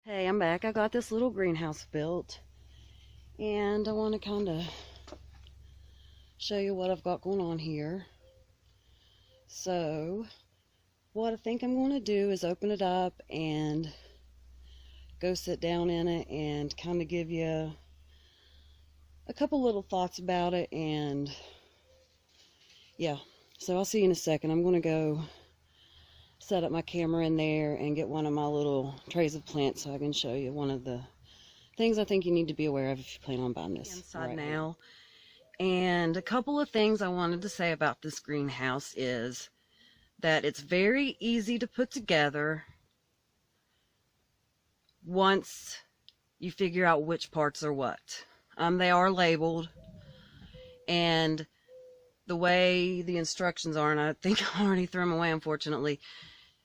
Hey, I'm back. I got this little greenhouse built, and I want to kind of show you what I've got going on here. So, what I think I'm going to do is open it up and go sit down in it and kind of give you a couple little thoughts about it, and yeah. So I'll see you in a second. I'm going to go set up my camera in there and get one of my little trays of plants so I can show you one of the things I think you need to be aware of if you plan on buying this. Inside now. And a couple of things I wanted to say about this greenhouse is that it's very easy to put together once you figure out which parts are what. They are labeled, and the way the instructions are, and I think I already threw them away unfortunately,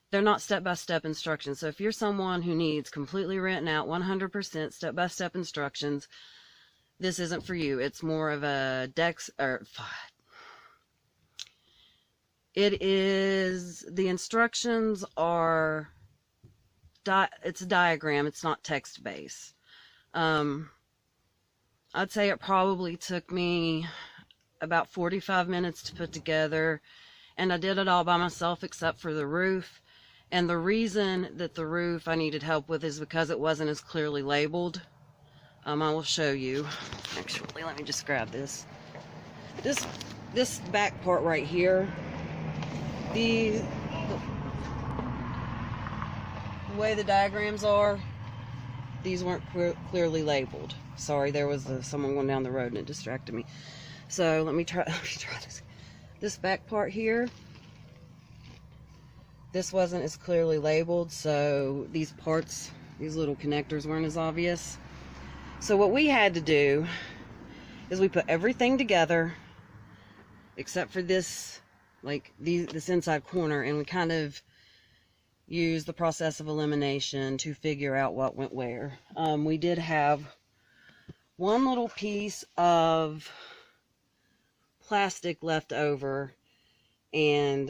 they're not step-by-step instructions. So if you're someone who needs completely written out 100% step-by-step instructions, this isn't for you. It's more of a the instructions are, it's a diagram, it's not text-based. I'd say it probably took me about 45 minutes to put together, and I did it all by myself except for the roof. And the reason that the roof I needed help with is because it wasn't as clearly labeled. I will show you. Actually, let me just grab this. This back part right here, the way the diagrams are, these weren't clearly labeled. Sorry, there was someone going down the road and it distracted me. So let me try this. This back part here, this wasn't as clearly labeled, so these parts, these little connectors weren't as obvious. So what we had to do is we put everything together except for this, this inside corner, and we kind of used the process of elimination to figure out what went where. We did have one little piece of plastic left over, and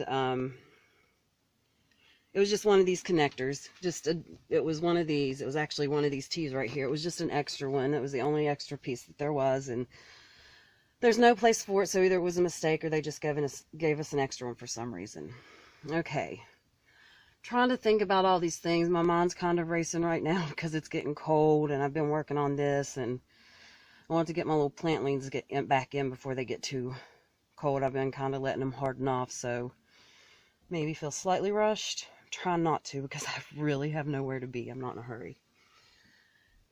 it was just one of these connectors. It was one of these. It was actually one of these T's right here. It was just an extra one. It was the only extra piece that there was, and there's no place for it, so either it was a mistake or they just gave us an extra one for some reason. Okay. Trying to think about all these things. My mind's kind of racing right now because it's getting cold, and I've been working on this, and I want to get my little plantlings back in before they get too cold. I've been kind of letting them harden off, so maybe feel slightly rushed. Try not to, because I really have nowhere to be. I'm not in a hurry.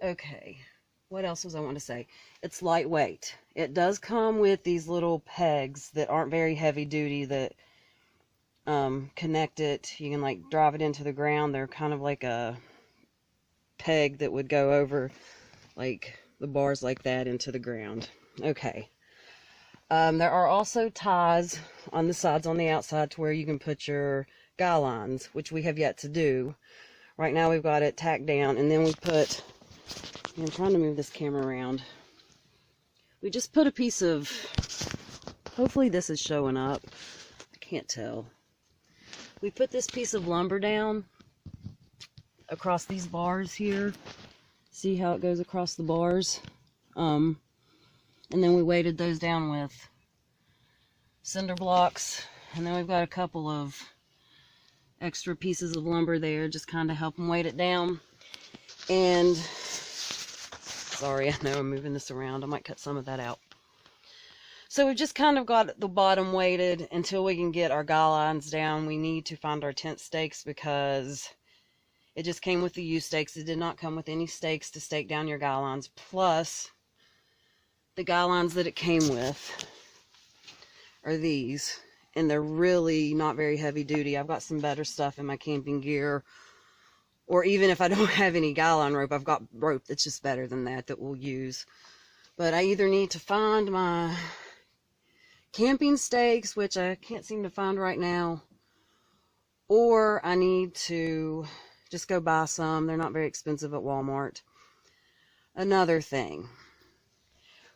Okay, what else was I want to say? It's lightweight. It does come with these little pegs that aren't very heavy duty that connect it. You can drive it into the ground. They're kind of like a peg that would go over the bars like that into the ground. Okay. There are also ties on the sides on the outside to where you can put your guy lines, which we have yet to do. Right now we've got it tacked down, and then we put, I'm trying to move this camera around. We just put a piece of, hopefully this is showing up. I can't tell. We put this piece of lumber down across these bars here. See how it goes across the bars? And then we weighted those down with cinder blocks, and then we've got a couple of extra pieces of lumber there, just kind of help them weight it down. And sorry, I know I'm moving this around. I might cut some of that out. So we've just kind of got the bottom weighted until we can get our guy lines down. We need to find our tent stakes because it just came with the U stakes. It did not come with any stakes to stake down your guy lines. Plus, the guy lines that it came with are these, and they're really not very heavy duty. I've got some better stuff in my camping gear, or even if I don't have any guy line rope, I've got rope that's just better than that we'll use. But I either need to find my camping stakes, which I can't seem to find right now, or I need to just go buy some. They're not very expensive at Walmart. Another thing,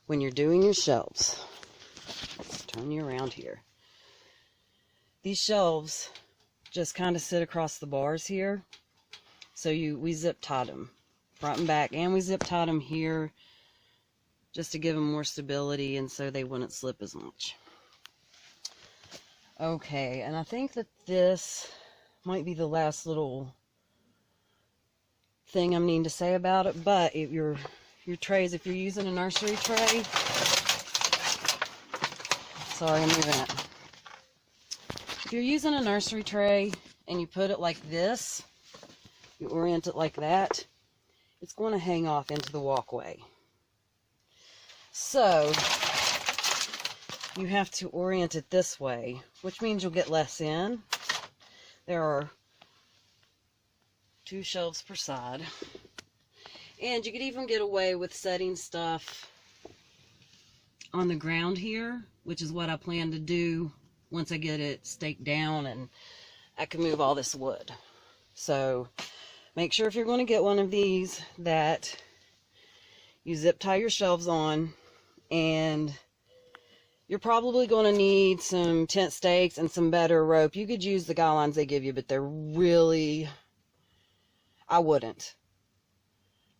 when you're doing your shelves, let's turn you around here. These shelves just kind of sit across the bars here. So we zip tied them. front and back, and we zip tied them here just to give them more stability and so they wouldn't slip as much. Okay, and I think that this might be the last little thing I'm needing to say about it, but if your trays, if you're using a nursery tray, sorry, I'm moving it. If you're using a nursery tray and you put it like this, you orient it like that, it's going to hang off into the walkway. So you have to orient it this way, which means you'll get less in. There are 2 shelves per side. And you could even get away with setting stuff on the ground here, which is what I plan to do once I get it staked down and I can move all this wood. So make sure if you're going to get one of these that you zip tie your shelves on, and you're probably going to need some tent stakes and some better rope. You could use the guy lines they give you, but they're really, I wouldn't.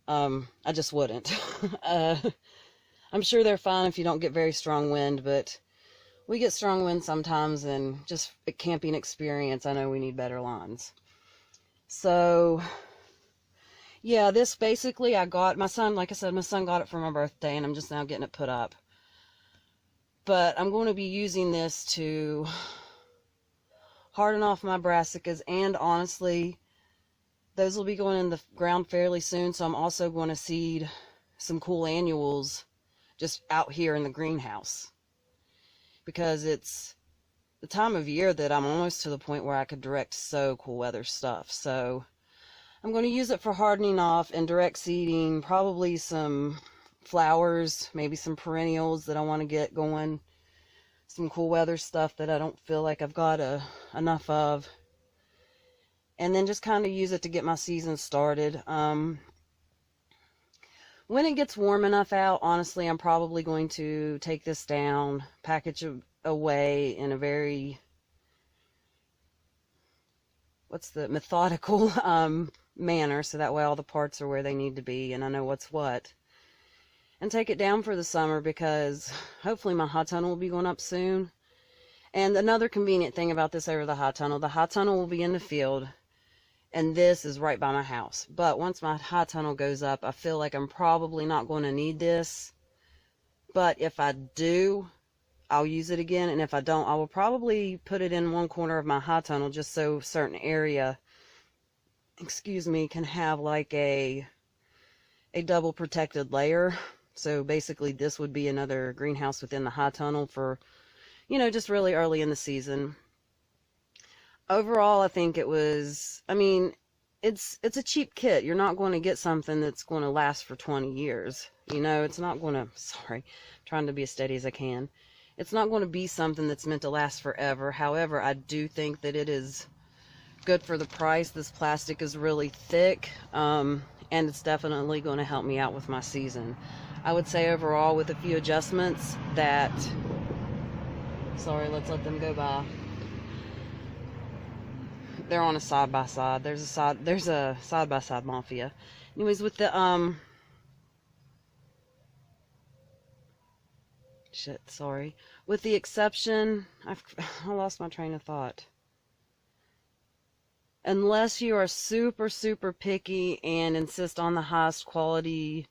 I just wouldn't. I'm sure they're fine if you don't get very strong wind, but we get strong wind sometimes, and just a camping experience, I know we need better lines. So yeah, this basically I got, my son, like I said, my son got it for my birthday, and I'm just now getting it put up. But I'm going to be using this to harden off my brassicas, and honestly, those will be going in the ground fairly soon, so I'm also going to seed some cool annuals just out here in the greenhouse, because it's the time of year that I'm almost to the point where I could direct sow cool weather stuff. So I'm going to use it for hardening off and direct seeding, probably some flowers, maybe some perennials that I want to get going, some cool weather stuff that I don't feel like I've got enough of, and then just kind of use it to get my season started. When it gets warm enough out, honestly, I'm probably going to take this down, package it away in a very, methodical manner, so that way all the parts are where they need to be and I know what's what. And take it down for the summer, because hopefully my hot tunnel will be going up soon. And another convenient thing about this over the hot tunnel will be in the field, and this is right by my house. But once my hot tunnel goes up, I feel like I'm probably not going to need this. But if I do, I'll use it again, and if I don't, I will probably put it in one corner of my hot tunnel just so a certain area, can have like a double protected layer. So basically this would be another greenhouse within the hot tunnel for, just really early in the season. Overall, I think it was, it's a cheap kit. You're not going to get something that's going to last for 20 years. It's not going to, sorry, I'm trying to be as steady as I can. It's not going to be something that's meant to last forever. However, I do think that it is good for the price. This plastic is really thick, and it's definitely going to help me out with my season. I would say overall, with a few adjustments, that, sorry, let's let them go by. They're on a side-by-side. There's a side-by-side mafia. Anyways, with the, with the exception, I lost my train of thought. Unless you are super, super picky and insist on the highest quality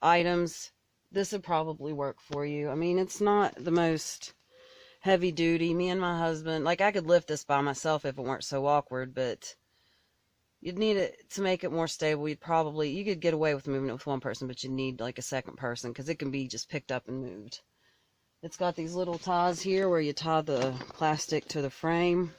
items, this would probably work for you. It's not the most heavy duty. Me and my husband, like, I could lift this by myself if it weren't so awkward, but you'd need it to make it more stable. You could get away with moving it with one person, but you need like a second person, because it can be just picked up and moved. It's got these little ties here where you tie the plastic to the frame.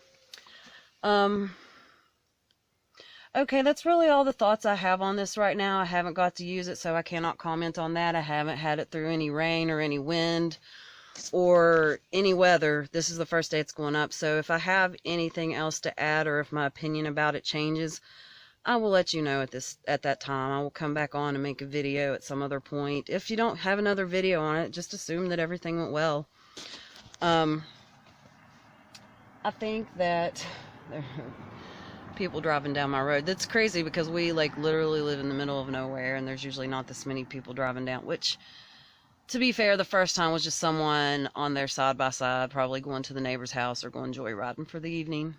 Okay, that's really all the thoughts I have on this right now. I haven't got to use it, so I cannot comment on that. I haven't had it through any rain or any wind or any weather. This is the first day it's going up, so if I have anything else to add, or if my opinion about it changes, I will let you know at that time. I will come back on and make a video at some other point. If you don't have another video on it, just assume that everything went well. I think that people driving down my road. That's crazy because we like literally live in the middle of nowhere and there's usually not this many people driving down, which to be fair, the first time was just someone on their side by side, probably going to the neighbor's house or going joyriding for the evening.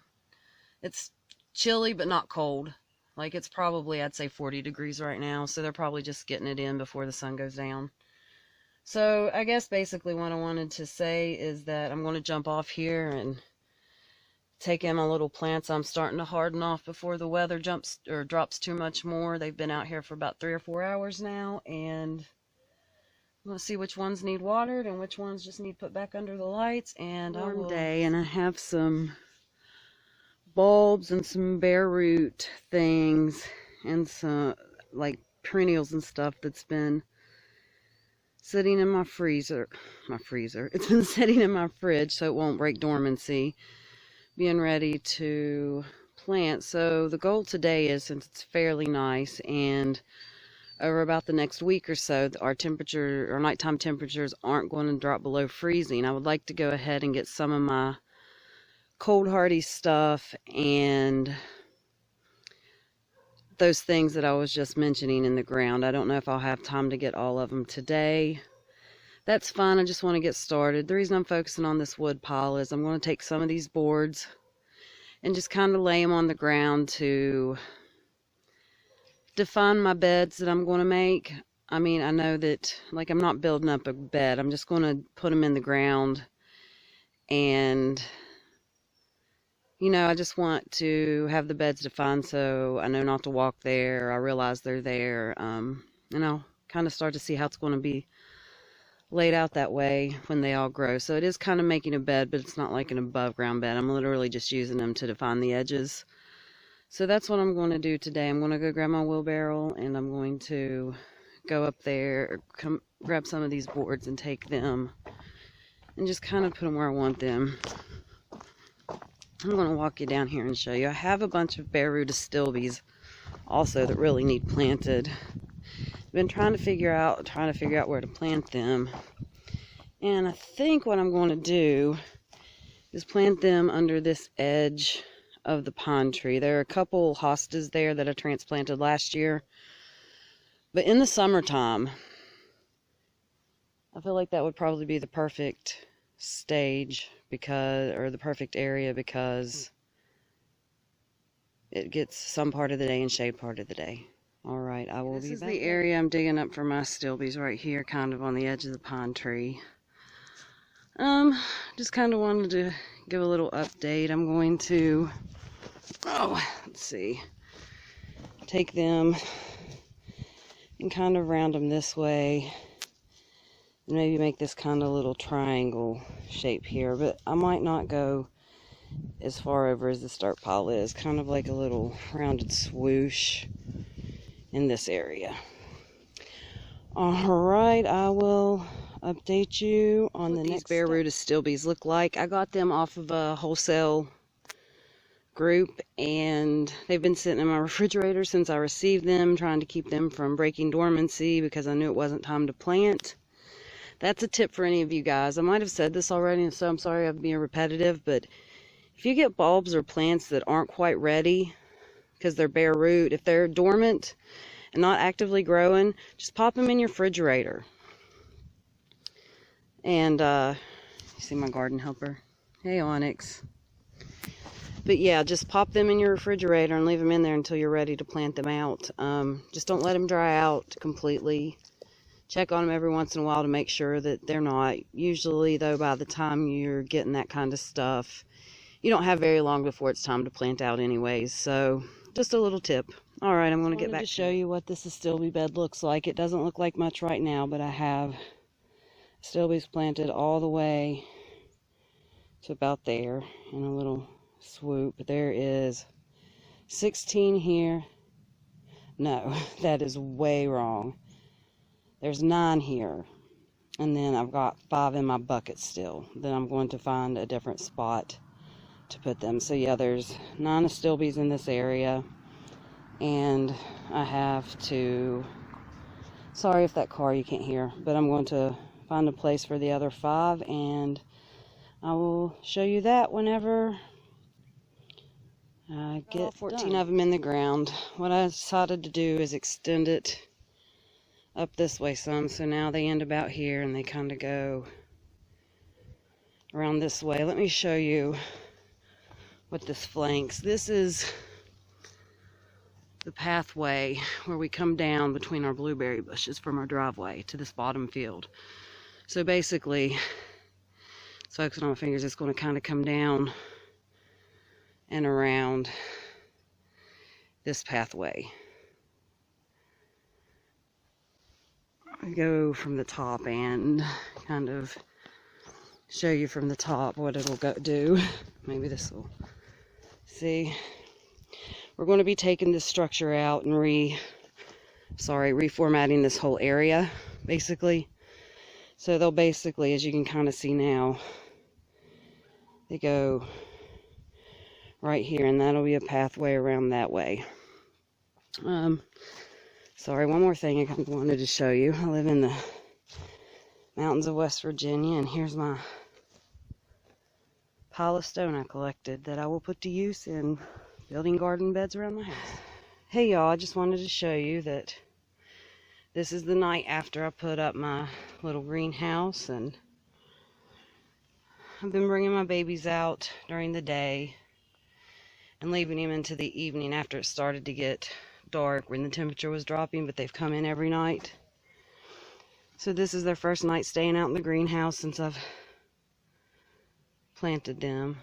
It's chilly but not cold. Like it's probably, I'd say 40 degrees right now, so they're probably just getting it in before the sun goes down. So I guess basically what I wanted to say is that I'm going to jump off here and take in my little plants. I'm starting to harden off before the weather drops too much more. They've been out here for about 3 or 4 hours now, and I'm going to see which ones need watered and which ones just need put back under the lights. And I will day, and I have some bulbs and some bare root things and some like perennials and stuff that's been sitting in my freezer. It's been sitting in my fridge so it won't break dormancy, being ready to plant. So the goal today is, since it's fairly nice and over about the next week or so our nighttime temperatures aren't going to drop below freezing, I would like to go ahead and get some of my cold hardy stuff and those things that I was just mentioning in the ground. I don't know if I'll have time to get all of them today. That's fine. I just want to get started. The reason I'm focusing on this wood pile is I'm going to take some of these boards and just kind of lay them on the ground to define my beds that I'm going to make. I mean, I know that, like, I'm not building up a bed. I'm just going to put them in the ground, and you know, I just want to have the beds defined so I know not to walk there. I realize they're there. And I'll kind of start to see how it's going to be laid out that way when they all grow. So it is kind of making a bed, but it's not like an above ground bed. I'm literally just using them to define the edges. So that's what I'm going to do today. I'm going to go grab my wheelbarrow and I'm going to go up there, grab some of these boards and take them and just kind of put them where I want them. I'm going to walk you down here and show you. I have a bunch of bare root astilbes also that really need planted. I've been trying to figure out where to plant them. And I think what I'm going to do is plant them under this edge of the pine tree. There are a couple hostas there that I transplanted last year. But in the summertime, I feel like that would probably be the perfect stage or the perfect area, because it gets some part of the day and shade part of the day. All right, I will be back. This is the area I'm digging up for my astilbes right here, kind of on the edge of the pine tree. Just kind of wanted to give a little update. I'm going to, let's see, take them and kind of round them this way. Maybe make this kind of little triangle shape here, but I might not go as far over as the start pile is. Kind of like a little rounded swoosh in this area. Alright, I will update you on the next bare root astilbes look like. I got them off of a wholesale group, and they've been sitting in my refrigerator since I received them, trying to keep them from breaking dormancy because I knew it wasn't time to plant. That's a tip for any of you guys. I might have said this already, and so I'm sorry I'm being repetitive, but if you get bulbs or plants that aren't quite ready because they're bare root, if they're dormant and not actively growing, just pop them in your refrigerator. And, you see my garden helper? Hey, Onyx. But yeah, just pop them in your refrigerator and leave them in there until you're ready to plant them out. Just don't let them dry out completely. Check on them every once in a while to make sure that they're not. Usually, though, by the time you're getting that kind of stuff, you don't have very long before it's time to plant out anyways. So, just a little tip. All right, I'm going to get back to show you what this astilbe bed looks like. It doesn't look like much right now, but I have astilbes planted all the way to about there in a little swoop. There is 16 here. No, that is way wrong. There's 9 here, and then I've got 5 in my bucket still. Then I'm going to find a different spot to put them. So yeah, there's 9 astilbes in this area, and I have to, sorry if that car you can't hear, but I'm going to find a place for the other 5, and I will show you that whenever Get all 14 of them in the ground. What I decided to do is extend it up this way some, so now they end about here and they kind of go around this way. Let me show you what this flanks. This is the pathway where we come down between our blueberry bushes from our driveway to this bottom field. So basically, it's focusing on my fingers, it's going to kind of come down and around this pathway. I go from the top and kind of show you from the top what it'll go do. Maybe this will see. We're going to be taking this structure out and reformatting this whole area, basically. So they'll basically, as you can kind of see now, they go right here, and that'll be a pathway around that way. Sorry, one more thing I kind of wanted to show you. I live in the mountains of West Virginia, and here's my pile of stone I collected that I will put to use in building garden beds around my house. Hey y'all, I just wanted to show you that this is the night after I put up my little greenhouse, and I've been bringing my babies out during the day and leaving them into the evening after it started to get dark when the temperature was dropping, but they've come in every night. So this is their first night staying out in the greenhouse since I've planted them.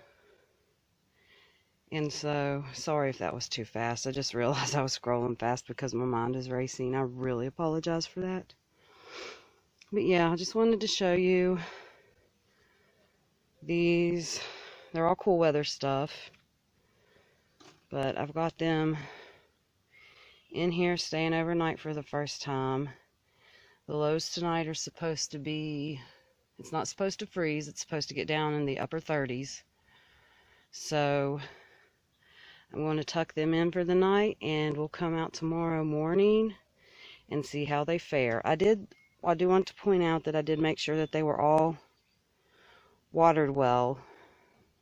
And so, sorry if that was too fast. I just realized I was scrolling fast because my mind is racing. I really apologize for that. But yeah, I just wanted to show you these. They're all cool weather stuff. But I've got them in here staying overnight for the first time. The lows tonight are supposed to be, it's not supposed to freeze. It's supposed to get down in the upper 30s. So I'm going to tuck them in for the night, and we'll come out tomorrow morning and see how they fare. I do want to point out that I did make sure that they were all watered well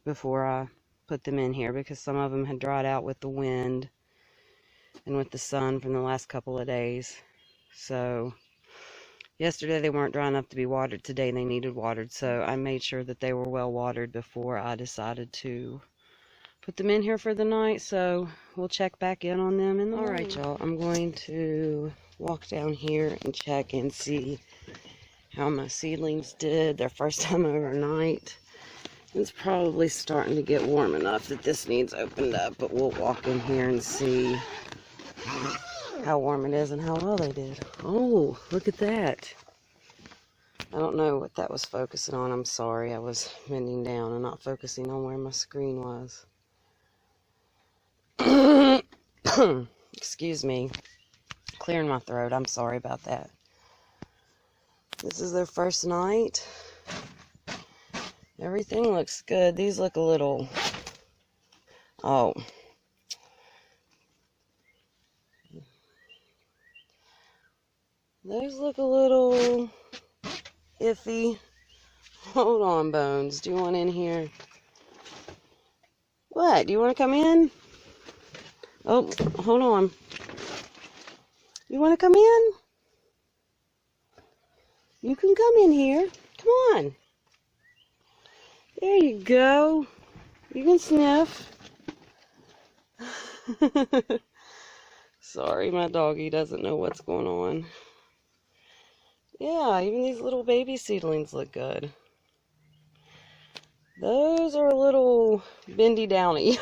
before I put them in here, because some of them had dried out with the wind and with the sun from the last couple of days. So yesterday they weren't dry enough to be watered. Today they needed watered, so I made sure that they were well watered before I decided to put them in here for the night. So we'll check back in on them in the morning. Alright y'all, I'm going to walk down here and check and see how my seedlings did their first time overnight. It's probably starting to get warm enough that this needs opened up, but we'll walk in here and see how warm it is and how well they did. Oh, look at that. I don't know what that was focusing on. I'm sorry, I was bending down and not focusing on where my screen was. Excuse me, clearing my throat. I'm sorry about that. This is their first night. Everything looks good. These look a little, oh, those look a little iffy. Hold on, Bones. Do you want in here? What? Do you want to come in? Oh, hold on. You want to come in? You can come in here. Come on. There you go. You can sniff. Sorry, my doggy doesn't know what's going on. Yeah, even these little baby seedlings look good. Those are a little bendy downy.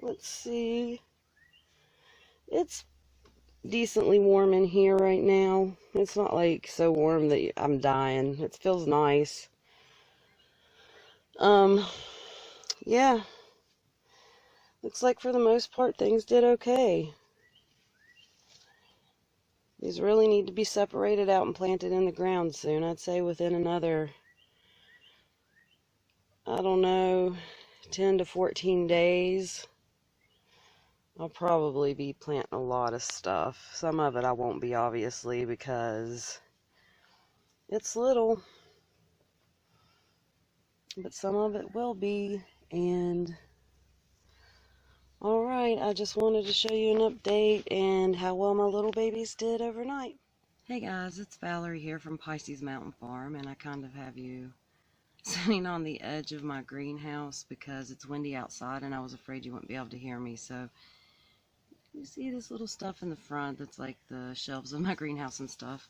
Let's see. It's decently warm in here right now. It's not like so warm that I'm dying. It feels nice. Yeah. Looks like for the most part things did okay. These really need to be separated out and planted in the ground soon. I'd say within another, I don't know, 10 to 14 days. I'll probably be planting a lot of stuff. Some of it I won't be, obviously, because it's little. but some of it will be. And alright, I just wanted to show you an update and how well my little babies did overnight. Hey guys, it's Valerie here from Pisces Mountain Farm, and I kind of have you sitting on the edge of my greenhouse because it's windy outside and I was afraid you wouldn't be able to hear me. So you see this little stuff in the front that's like the shelves of my greenhouse and stuff.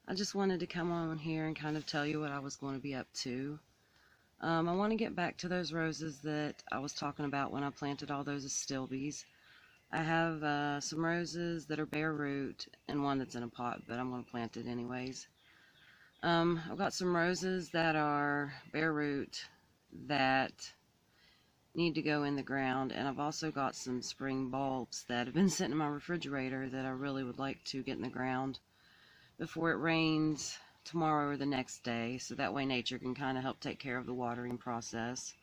I just wanted to come on here and kind of tell you what I was going to be up to. I want to get back to those roses that I was talking about when I planted all those astilbes. I have some roses that are bare root and one that's in a pot, but I'm going to plant it anyways. I've got some roses that are bare root that need to go in the ground, and I've also got some spring bulbs that have been sitting in my refrigerator that I really would like to get in the ground before it rains tomorrow or the next day, so that way nature can kind of help take care of the watering process.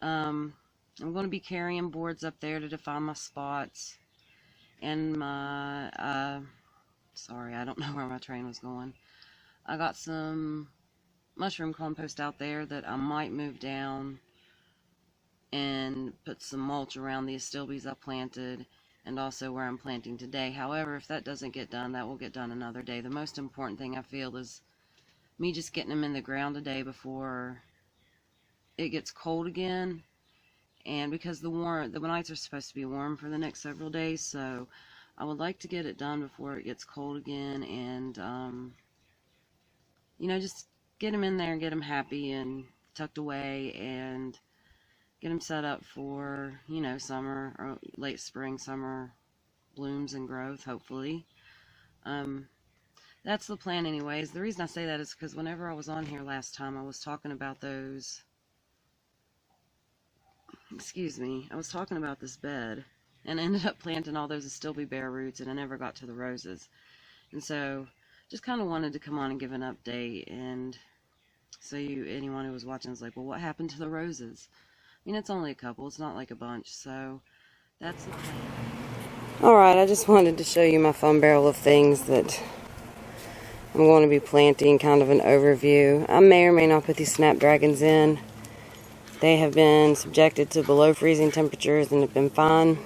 I'm going to be carrying boards up there to define my spots, and my sorry, I don't know where my train was going. I got some mushroom compost out there that I might move down and put some mulch around the astilbes I planted, and also where I'm planting today. However, if that doesn't get done, that will get done another day. The most important thing I feel is me just getting them in the ground today before it gets cold again. And because the nights are supposed to be warm for the next several days, so I would like to get it done before it gets cold again, and you know, just get them in there and get them happy and tucked away and get them set up for, you know, summer or late spring, summer blooms and growth, hopefully. That's the plan anyways. The reason I say that is because whenever I was on here last time, I was talking about those, I was talking about this bed, and I ended up planting all those astilbe bare roots, and I never got to the roses. And so just kind of wanted to come on and give an update, and so anyone who was watching was like, well, what happened to the roses? I mean, it's only a couple, it's not like a bunch, so that's the plan. Alright, I just wanted to show you my fun barrel of things that I'm going to be planting, kind of an overview. I may or may not put these snapdragons in. They have been subjected to below freezing temperatures and have been fine.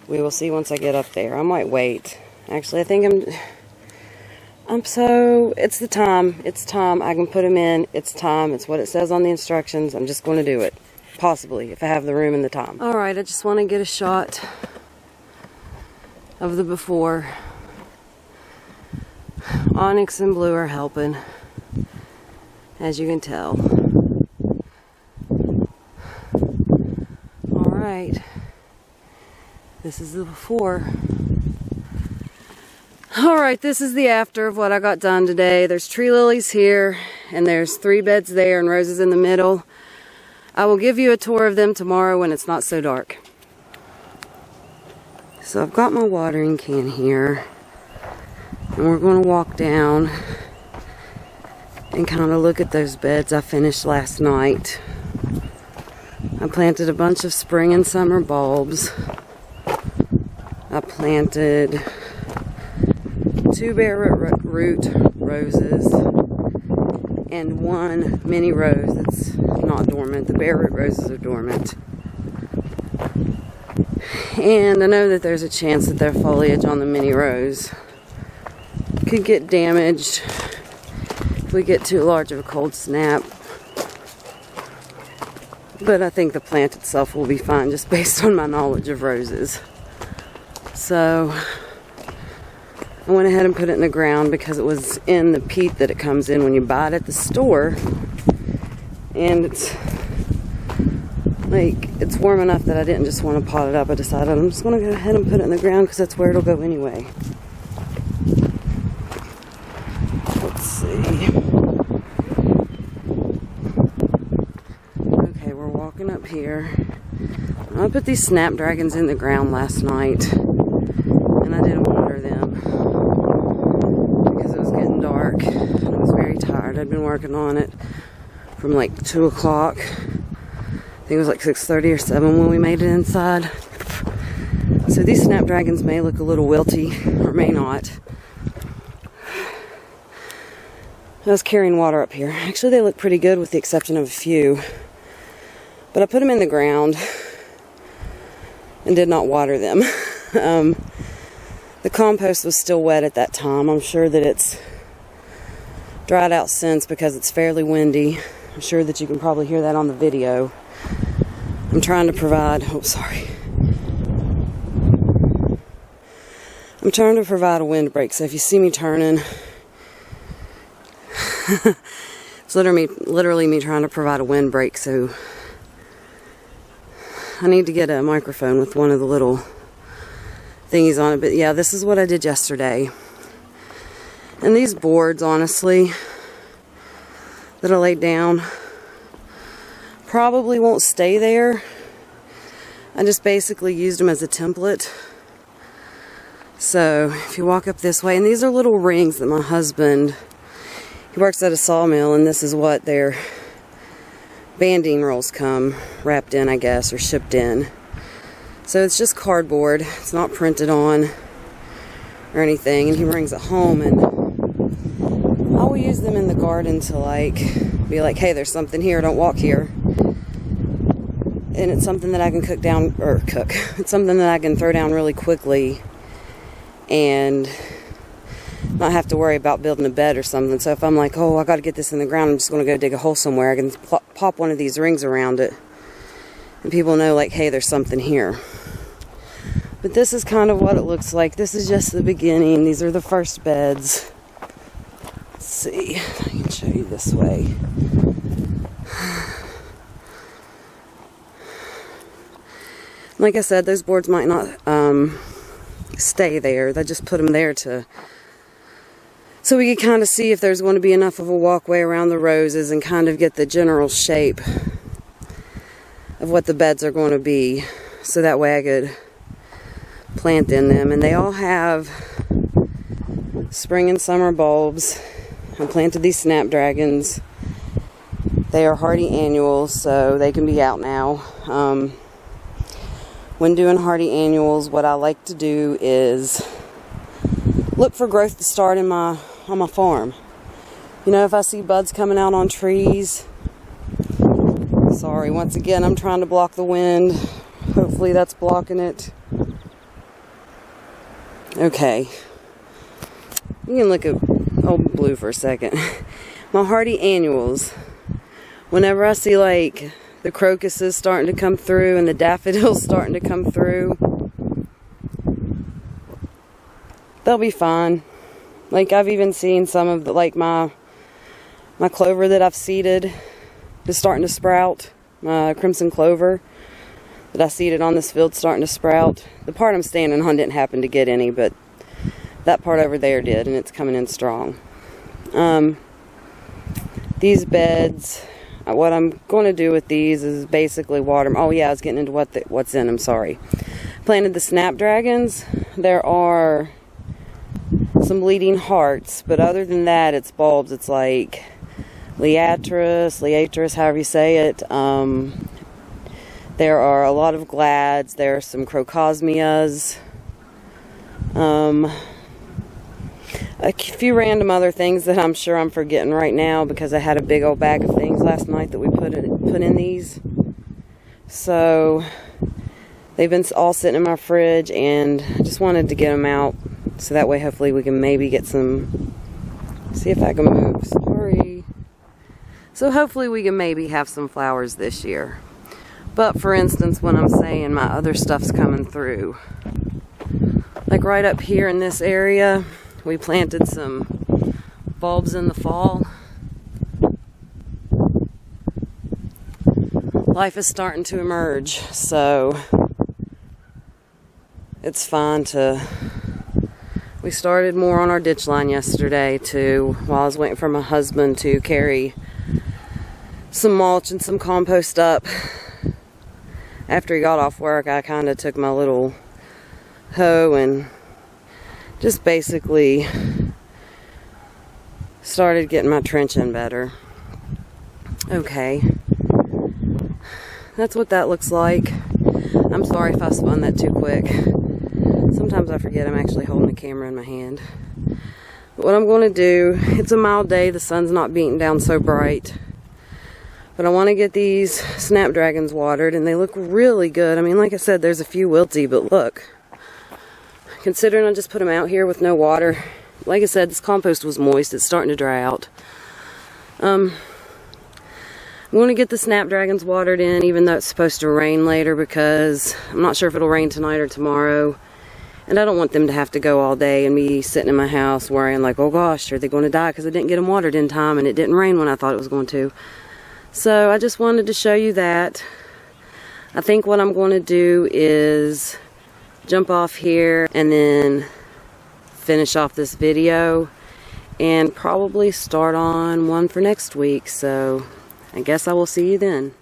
We will see once I get up there. I might wait. Actually, I think it's the time. It's time. I can put them in. It's time. It's what it says on the instructions. I'm just going to do it. Possibly, if I have the room and the time. Alright, I just want to get a shot of the before. Onyx and blue are helping, as you can tell. Alright. This is the before. Alright, this is the after of what I got done today. There's tree lilies here, and there's 3 beds there and roses in the middle. I will give you a tour of them tomorrow when it's not so dark. So I've got my watering can here, and we're going to walk down and kind of look at those beds I finished last night. I planted a bunch of spring and summer bulbs. I planted 2 bare root roses and 1 mini rose that's not dormant. The bare root roses are dormant. And I know that there's a chance that their foliage on the mini rose could get damaged if we get too large of a cold snap. But I think the plant itself will be fine just based on my knowledge of roses. So I went ahead and put it in the ground because it was in the peat that it comes in when you buy it at the store. And it's warm enough that I didn't just want to pot it up. I decided I'm just going to go ahead and put it in the ground because that's where it'll go anyway. Let's see. Okay, we're walking up here. I put these snapdragons in the ground last night, and I didn't water them because it was getting dark and I was very tired. I'd been working on it from like 2 o'clock. I think it was like 6:30 or 7 when we made it inside. So these snapdragons may look a little wilty, or may not. I was carrying water up here. Actually, they look pretty good with the exception of a few. But I put them in the ground and did not water them. The compost was still wet at that time. I'm sure that it's dried out since because it's fairly windy. I'm sure that you can probably hear that on the video. I'm trying to provide, oh sorry. I'm trying to provide a windbreak, so if you see me turning, it's literally me trying to provide a windbreak, so I need to get a microphone with one of the little thingies on it. But yeah, this is what I did yesterday. And these boards, honestly, that I laid down probably won't stay there. I just basically used them as a template. So if you walk up this way, and these are little rings that my husband, he works at a sawmill, and this is what their banding rolls come wrapped in, I guess, or shipped in. So it's just cardboard. It's not printed on or anything. And he brings it home, and I will use them in the garden to be like, hey, there's something here, don't walk here. And it's something that I can It's something that I can throw down really quickly and not have to worry about building a bed or something. So if I'm like, oh, I got to get this in the ground, I'm just going to go dig a hole somewhere, I can pop one of these rings around it. And people know, like, hey, there's something here. But this is kind of what it looks like. This is just the beginning. These are the first beds. Let's see. I can show you this way. Like I said, those boards might not stay there. They just put them there so we could kind of see if there's going to be enough of a walkway around the roses and kind of get the general shape of what the beds are going to be. So that way I could plant in them. And they all have spring and summer bulbs. I planted these snapdragons. They are hardy annuals, so they can be out now. When doing hardy annuals, what I like to do is look for growth to start on my farm. You know, if I see buds coming out on trees. Sorry, once again, I'm trying to block the wind. Hopefully that's blocking it. Okay. You can look at old blue for a second. My hardy annuals. Whenever I see like the crocuses starting to come through and the daffodils starting to come through, they'll be fine. Like, I've even seen some of the, like my clover that I've seeded is starting to sprout. My crimson clover that I seeded on this field starting to sprout. The part I'm standing on didn't happen to get any, but that part over there did, and it's coming in strong. These beds, what I'm going to do with these is basically water them. Oh yeah, I was getting into what's in them, sorry. Planted the snapdragons. There are some bleeding hearts, but other than that, it's bulbs. It's like Liatris, however you say it. There are a lot of glads. There are some crocosmias. A few random other things that I'm sure I'm forgetting right now because I had a big old bag of things last night that we put in these. So they've been all sitting in my fridge, and I just wanted to get them out so that way hopefully we can maybe get some. See if I can move. Sorry. So hopefully we can maybe have some flowers this year. But for instance, when I'm saying my other stuff's coming through, like right up here in this area, we planted some bulbs in the fall. Life is starting to emerge, so it's fine to... We started more on our ditch line yesterday too, while I was waiting for my husband to carry some mulch and some compost up. After he got off work, I kind of took my little hoe and just basically started getting my trench in better. Okay. That's what that looks like. I'm sorry if I spun that too quick. Sometimes I forget I'm actually holding the camera in my hand. What I'm going to do, it's a mild day, the sun's not beating down so bright, but I want to get these snapdragons watered, and they look really good. I mean, like I said, there's a few wilty, but look, considering I just put them out here with no water, like I said, this compost was moist, it's starting to dry out. I'm going to get the snapdragons watered in, even though it's supposed to rain later, because I'm not sure if it'll rain tonight or tomorrow. And I don't want them to have to go all day and me sitting in my house worrying like, oh gosh, are they going to die because I didn't get them watered in time and it didn't rain when I thought it was going to. So I just wanted to show you that. I think what I'm going to do is jump off here and then finish off this video and probably start on one for next week. So I guess I will see you then.